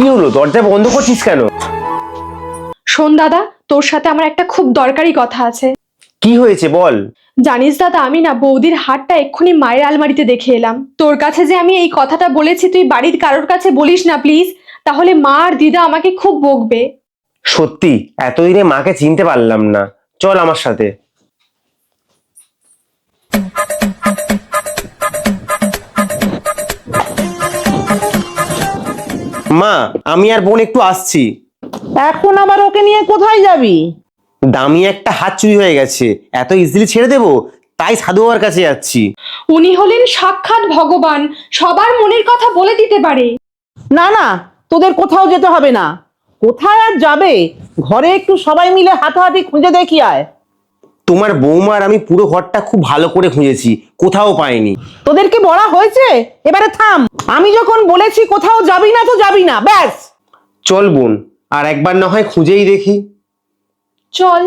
কি হলো, দরজা বন্ধ করছিস কেন? শোন দাদা, তোর সাথে আমার একটা খুব দরকারি কথা আছে। কি হয়েছে বল। জানিস দাদা, আমি না বৌদির হারটা এক্ষুনি মায়ের আলমারিতে দেখে এলাম। তোর কাছে যে আমি এই কথাটা বলেছি, তুই বাড়ির কারোর কাছে বলিস না প্লিজ, তাহলে মা আর দিদা আমাকে খুব বকবে। সত্যি এতদিনে মাকে চিনতে পারলাম না, চল আমার সাথে। মা, আমি আর বোন একটু আসছি। এখন আবার ওকে নিয়ে কোথায় যাবি? দামি একটা হাত চুরি হয়ে গেছে, এত ইজিলি ছেড়ে দেবো? তাই সাধু বাবার কাছে যাচ্ছি। উনি হলেন সাক্ষাৎ ভগবান, সবার মনের কথা বলে দিতে পারে। না না, তোদের কোথাও যেতে হবে না। কোথায় আর যাবে, ঘরে একটু সবাই মিলে হাতাহাতি খুঁজে দেখি আয়। তোমার বৌমা আর আমি পুরো ঘরটা খুব ভালো করে খুঁজেছি, কোথাও পাইনি। তোদেরকে বলা হয়েছে, এবারে থাম। আমি যখন বলেছি কোথাও যাবি না তো যাবি না, ব্যাস। চল বোন, আর একবার না হয় খুঁজেই দেখি। চল।